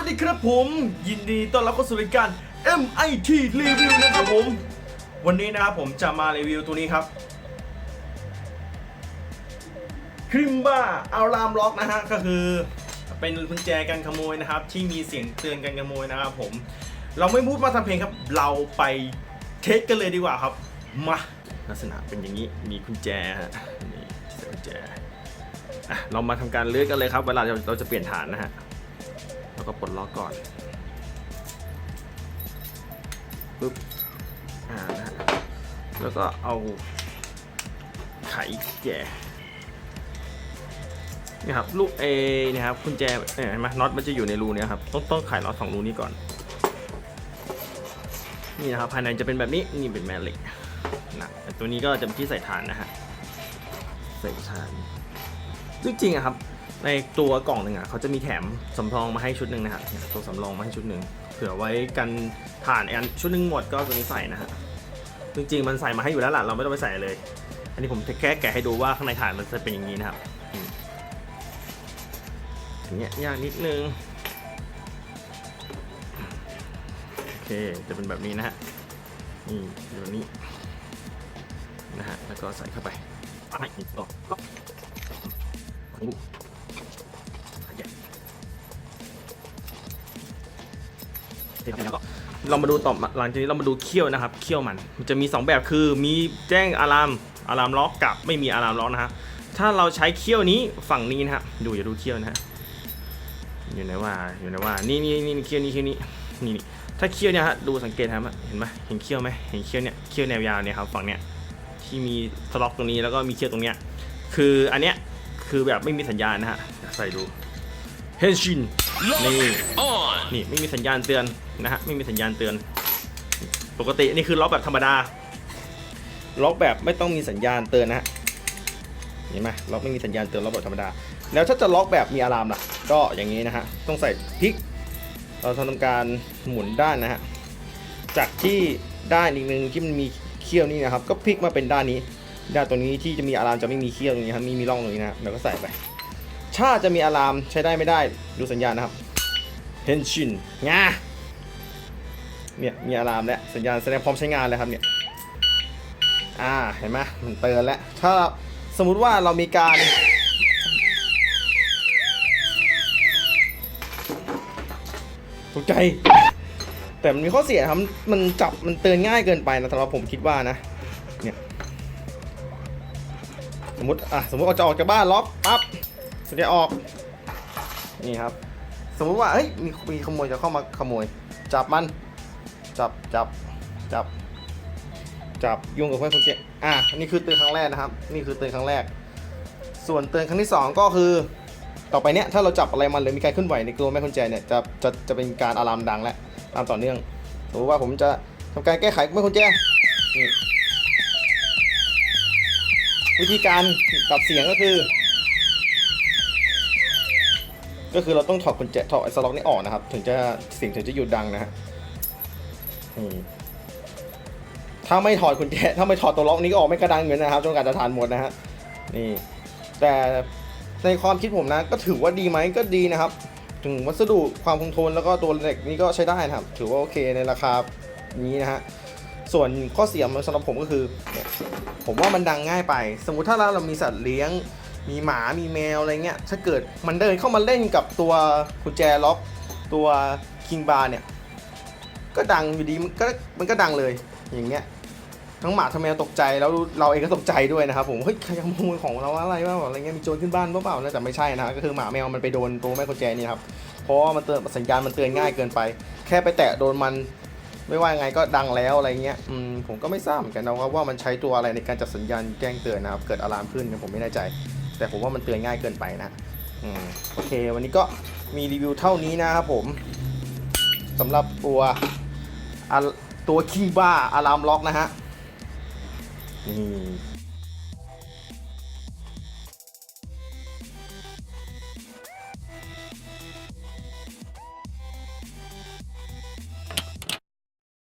ดีครับผมยินดีต้อนรับเข้าสู่รายการ MIT Review นะครับผมวันนี้นะครับผมจะมารีวิวตัวนี้ครับคริมบ้าอัลลามล็อกนะฮะก็คือเป็นกุญแจกันขโมยนะครับที่มีเสียงเตือนกันขโมยนะครับผมเราไม่พูดมาทำเพลงครับเราไปเทสกันเลยดีกว่าครับมาลักษณะเป็นอย่างนี้มีกุญแจฮะนี่กุญแจเรามาทำการเลือกกันเลยครับเวลาเราจะเปลี่ยนฐานนะฮะแล้วก็ปลดล็อกก่อนปึ๊บนะฮะแล้วก็เอาไขแจนี่ครับลูกนี่ครับกุญแจเห็นไหมน็อตมันจะอยู่ในรูนี้ครับต้องไขน็อต2รูนี้ก่อนนี่นะครับภายในจะเป็นแบบนี้นี่เป็นแม่เหล็กนะตัวนี้ก็จะเป็นที่ใส่ฐานนะฮะใส่ฐานจริงๆอะครับในตัวกล่องหนึ่งอ่ะเขาจะมีแถมสำรองมาให้ชุดหนึ่งนะฮะตัวสำรองมาให้ชุดหนึ่งเผื่อไว้กันฐานอันชุดหนึ่งหมดก็ตัวนี้ใส่นะฮะจริงๆมันใส่มาให้อยู่แล้วล่ะเราไม่ต้องไปใส่เลยอันนี้ผมแค่แกะให้ดูว่าข้างในฐานมันจะเป็นอย่างนี้นะครับอย่างเงี้ยยากนิดนึงโอเคจะเป็นแบบนี้นะฮะนี่แบบนี้นะฮะแล้วก็ใส่เข้าไปอีกต่อเรามาดูต่อหลังจากนี้เรามาดูเขี้ยวนะครับเขี้ยวมันจะมี2แบบคือมีแจ้งอะลามล็อกกับไม่มีอะลามล็อกนะฮะถ้าเราใช้เขี้ยวนี้ฝั่งนี้นะฮะอย่าดูเขี้ยวนะฮะอยู่ไหนว่านี่เขี้ยวนี่ถ้าเขี้ยวเนี่ยฮะดูสังเกตครับเห็นไหมเห็นเขี้ยวไหมเห็นเขี้ยวเนี่ยเขี้ยวแนวยาวเนี่ยครับฝั่งเนี้ยที่มีสล็อกตรงนี้แล้วก็มีเขี้ยวตรงเนี้ยคืออันเนี้ยคือแบบไม่มีสัญญาณนะฮะใส่ดูเฮนชินนี่ไม่มีสัญญาณเตือนนะฮะไม่มีสัญญาณเตือนปกตินี่คือล็อกแบบธรรมดาล็อกแบบไม่ต้องมีสัญญาณเตือนนะฮะเห็นไหมล็อกไม่มีสัญญาณเตือนล็อกแบบธรรมดาแล้วถ้าจะล็อกแบบมีอะลามล่ะก็อย่างนี้นะฮะต้องใส่พลิกเราทำการหมุนด้านนะฮะจากที่ด้านอีกนึงที่มันมีเขี้ยวนี่นะครับก็พลิกมาเป็นด้านนี้ด้านตรงนี้ที่จะมีอะลามจะไม่มีเขี้ยวตรงนี้ครับมีร่องตรงนี้นะเราก็ใส่ไปถ้าจะมีอะลามใช้ได้ไม่ได้ดูสัญญาณนะครับเฮนชินงาเนี่ยมีอะลามและสัญญาณแสดงพร้อมใช้งานแล้วครับเนี่ยเห็นไหมมันเตือนแล้วถ้าสมมุติว่าเรามีการตกใจแต่มันมีข้อเสียครับมันจับมันเตือนง่ายเกินไปนะสำหรับผมคิดว่านะเนี่ยสมมติเราจะออกจากบ้านล็อกปั๊บจะออกนี่ครับสมมุติว่าเฮ้ยมีขโมยจะเข้ามาขโมยจับมันจับยุ่งกับเพื่อนคนเจ็บนี่คือเตือนครั้งแรกนะครับนี่คือเตือนครั้งแรกส่วนเตือนครั้งที่2ก็คือต่อไปเนี้ยถ้าเราจับอะไรมันหรือมีการเคลื่อนไหวในตัวแม่กุญแจเนี่ยจะเป็นการอะลามดังและตามต่อเนื่องสมมติว่าผมจะทำการแก้ไขแม่กุญแจนี่วิธีการตัดเสียงก็คือเราต้องถอดกุญแจถอดไอ้สล็อกนี้ออกนะครับถึงจะเสียงถึงจะหยุดดังนะฮะถ้าไม่ถอดกุญแจถ้าไม่ถอดตัวล็อกนี้ก็ออกไม่กระดังเหมือนนะครับจนกว่าจะทานหมดนะฮะนี่แต่ในความคิดผมนะก็ถือว่าดีไหมก็ดีนะครับถึงวัสดุความคงทนแล้วก็ตัวเหล็กนี้ก็ใช้ได้นะครับถือว่าโอเคในราคานี้นะฮะส่วนข้อเสียสำหรับผมก็คือผมว่ามันดังง่ายไปสมมุติถ้าเรามีสัตว์เลี้ยงมีหมามีแมวอะไรเงี้ยถ้าเกิดมันเดินเข้ามาเล่นกับตัวกุญแจล็อกตัวคิงบาร์เนี่ยก็ดังอยู่ดีมันก็ดังเลยอย่างเงี้ยทั้งหมาทั้งแมวตกใจแล้วเราเองก็ตกใจด้วยนะครับผมเฮ้ยใครขโมยของเราอะไรวะอะไรเงี้ยมีโจรขึ้นบ้านเปล่านะแต่ไม่ใช่นะก็คือหมาแมวมันไปโดนตัวแม่กุญแจนี่ครับเพราะว่ามันเตือนสัญญาณมันเตือนง่ายเกินไปแค่ไปแตะโดนมันไม่ว่าไงก็ดังแล้วอะไรเงี้ยผมก็ไม่ทราบเหมือนกันนะว่ามันใช้ตัวอะไรในการจัดสัญญาณแจ้งเตือนนะครับเกิดอะลามขึ้นผมไม่แน่ใจแต่ผมว่ามันเตือนง่ายเกินไปนะโอเควันนี้ก็มีรีวิวเท่านี้นะครับผมสำหรับตัวคิงบ้าอะลามล็อกนะฮะนี่